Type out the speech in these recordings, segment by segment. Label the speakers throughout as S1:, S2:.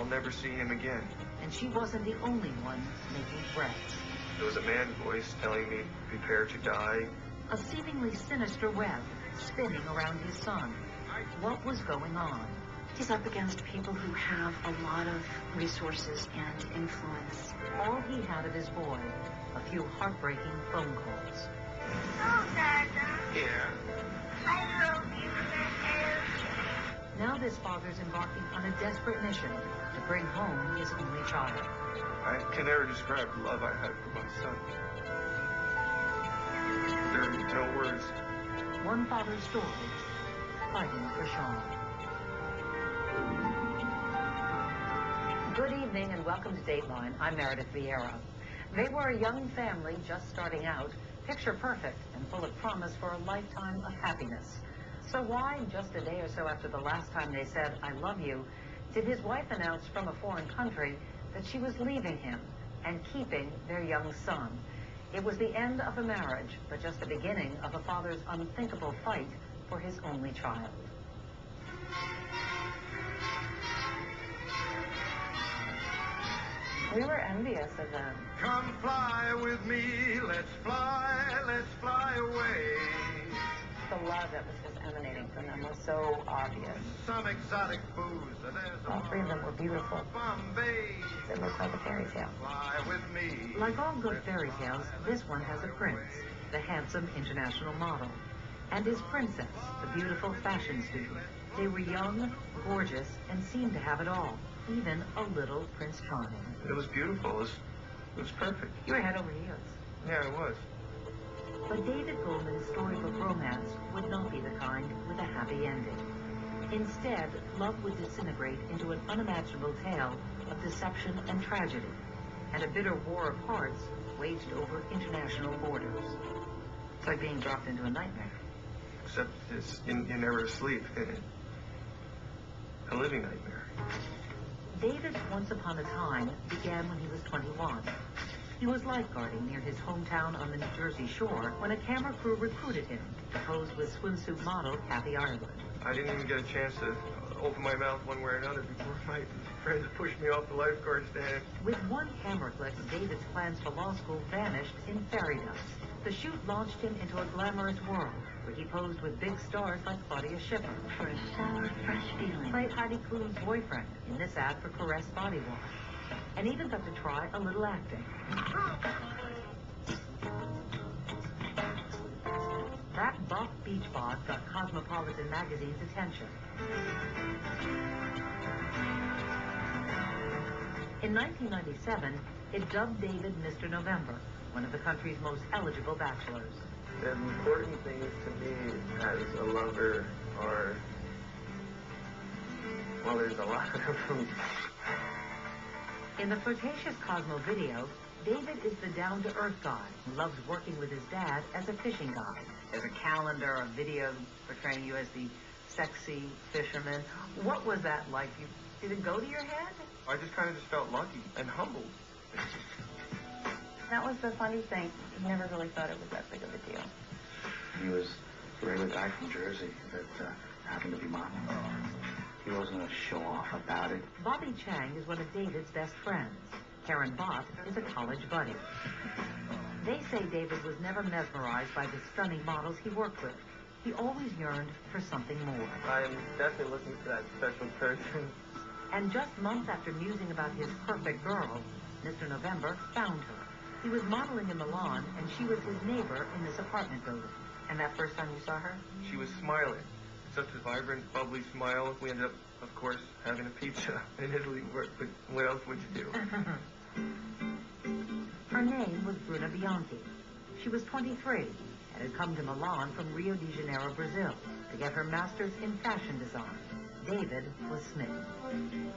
S1: I'll never see him again.
S2: And she wasn't the only one making threats.
S1: There was a man's voice telling me, prepare to die.
S2: A seemingly sinister web spinning around his son. What was going on?
S3: He's up against people who have a lot of resources and influence.
S2: All he had of his boy, a few heartbreaking phone calls.
S4: Oh, Dada.
S1: Yeah.
S4: I love you, Dada.
S2: Now this father's embarking on a desperate mission to bring home his only child.
S1: I can never describe the love I had for my son. There are no words.
S2: One father's story, fighting for Sean. Good evening and welcome to Dateline. I'm Meredith Vieira. They were a young family just starting out, picture perfect and full of promise for a lifetime of happiness. So why, just a day or so after the last time they said, I love you, did his wife announce from a foreign country that she was leaving him and keeping their young son? It was the end of a marriage, but just the beginning of a father's unthinkable fight for his only child.
S3: We were envious of them.
S1: Come fly with me, let's fly away.
S3: The love that was just emanating from them was so obvious.
S1: Some exotic booze,
S3: All three of them were beautiful.
S1: Bombay.
S3: It looked like a fairy tale.
S1: Fly with me.
S2: Like all good fairy tales, this one has a prince, the handsome international model, and his princess, the beautiful fashion student. They were young, gorgeous, and seemed to have it all, even a little Prince Charming.
S1: It was beautiful. It was perfect.
S3: You were head over heels.
S1: Yeah, it was.
S2: But David Goldman's storybook romance would not be the kind with a happy ending. Instead, love would disintegrate into an unimaginable tale of deception and tragedy, and a bitter war of hearts waged over international borders. It's like being dropped into a nightmare.
S1: Except you're never asleep. A living nightmare.
S2: David's Once Upon a Time began when he was 21. He was lifeguarding near his hometown on the New Jersey shore when a camera crew recruited him to pose with swimsuit model Kathy Ireland.
S1: I didn't even get a chance to open my mouth one way or another before my friends pushed me off the lifeguard stand.
S2: With one camera click, David's plans for law school vanished in fairy dust. The shoot launched him into a glamorous world where he posed with big stars like Claudia Schiffer.
S3: For a sour, fresh feeling.
S2: Played Heidi Klum's boyfriend in this ad for Caress Body Wash. And even got to try a little acting. That buff beach bod got Cosmopolitan magazine's attention. In 1997, it dubbed David Mr. November, one of the country's most eligible bachelors.
S1: The important things to me as a lover are, well, there's a lot of them.
S2: In the flirtatious Cosmo video, David is the down-to-earth guy who loves working with his dad as a fishing guide. There's a calendar, a video portraying you as the sexy fisherman. What was that like? Did it go to your head?
S1: I just kind of just felt lucky and humbled.
S3: That was the funny thing. He never really thought it was that big of a deal.
S5: He was a regular guy from Jersey that happened to be modeling. He wasn't going to show off about it.
S2: Bobby Chang is one of David's best friends. Karen Bott is a college buddy. They say David was never mesmerized by the stunning models he worked with. He always yearned for something more.
S1: I'm definitely looking for that special person.
S2: And just months after musing about his perfect girl, Mr. November found her. He was modeling in Milan, and she was his neighbor in this apartment building. And that first time you saw her?
S1: She was smiling. Such a vibrant, bubbly smile. We ended up, of course, having a pizza in Italy. But what else would you do?
S2: Her name was Bruna Bianchi. She was 23 and had come to Milan from Rio de Janeiro, Brazil, to get her master's in fashion design. David was smitten.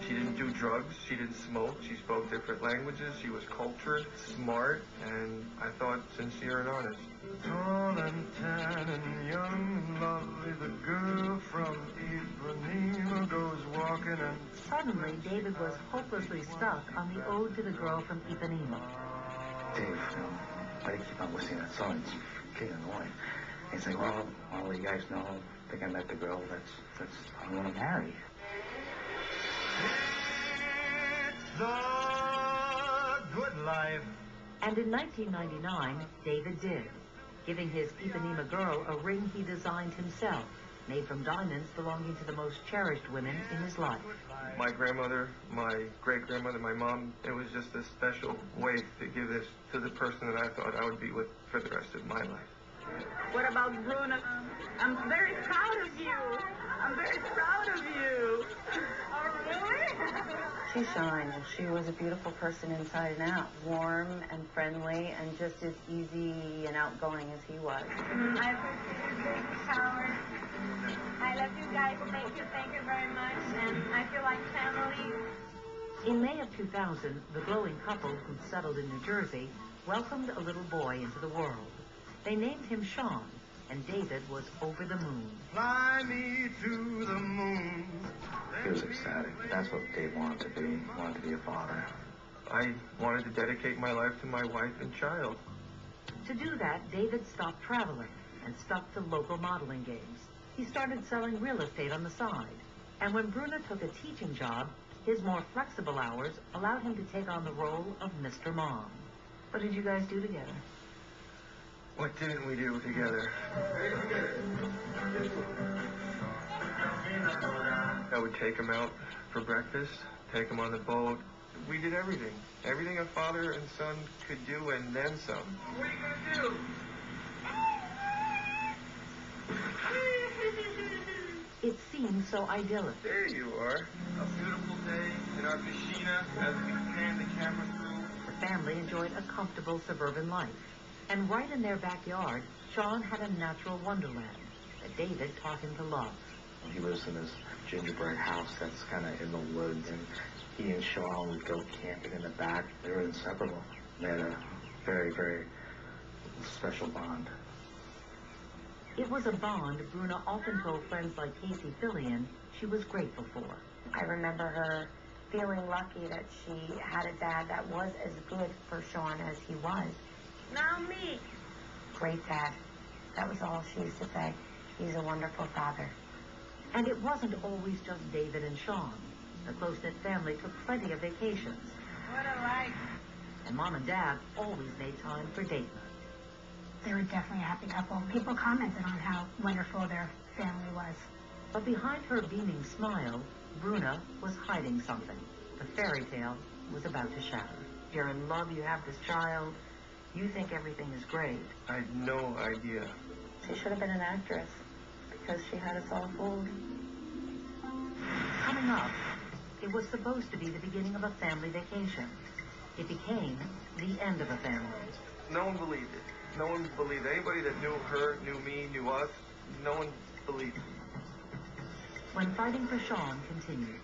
S1: She didn't do drugs. She didn't smoke. She spoke different languages. She was cultured, smart, and I thought sincere and honest. Tall and tan and young and lovely, the girl from Ipanema goes walking and...
S2: Suddenly, David was hopelessly stuck on the ode to the girl from Ipanema.
S5: Dave, I keep on listening to that song. It's getting annoying. He's like, well, all you guys know, I think I met the girl that's I want to marry.
S2: And in 1999, David did, giving his Ipanema girl a ring he designed himself, made from diamonds belonging to the most cherished women in his life.
S1: My grandmother, my great-grandmother, my mom, it was just a special way to give this to the person that I thought I would be with for the rest of my life.
S6: What about Bruna? I'm very proud of you. I'm very proud of you. Oh, really?
S3: She shined. She was a beautiful person inside and out, warm and friendly and just as easy and outgoing as he was.
S4: I appreciate the shower. I love you guys. Thank you very much. And I feel like family.
S2: In May of 2000, the glowing couple who'd settled in New Jersey welcomed a little boy into the world. They named him Sean, and David was over the moon.
S1: Fly me to the moon.
S5: He was ecstatic. That's what Dave wanted to be. He wanted to be a father.
S1: I wanted to dedicate my life to my wife and child.
S2: To do that, David stopped traveling and stuck to local modeling gigs. He started selling real estate on the side. And when Bruna took a teaching job, his more flexible hours allowed him to take on the role of Mr. Mom. What did you guys do together?
S1: What didn't we do together? I would take him out for breakfast, take him on the boat. We did everything. Everything a father and son could do and then some. What are you going to do?
S2: It seemed so idyllic.
S1: There you are. A beautiful day in our piscina as we pan the camera through.
S2: The family enjoyed a comfortable suburban life. And right in their backyard, Sean had a natural wonderland that David taught him to love.
S5: He lives in this gingerbread house that's kind of in the woods, and he and Sean would go camping in the back. They were inseparable. They had a very, very special bond.
S2: It was a bond Bruna often told friends like Casey Fillion she was grateful for.
S3: I remember her feeling lucky that she had a dad that was as good for Sean as he was.
S4: Now me.
S3: Great dad. That was all she used to say. He's a wonderful father.
S2: And it wasn't always just David and Sean. The close-knit family took plenty of vacations.
S4: What a life.
S2: And Mom and Dad always made time for date night.
S7: They were definitely a happy couple. People commented on how wonderful their family was.
S2: But behind her beaming smile, Bruna was hiding something. The fairy tale was about to shatter. You're in love, you have this child, you think everything is great.
S1: I had no idea.
S3: She should have been an actress because she had us all fooled.
S2: Coming up, it was supposed to be the beginning of a family vacation. It became the end of a family.
S1: No one believed it. No one believed it. Anybody that knew her, knew me, knew us, no one believed it.
S2: When Fighting for Sean continued.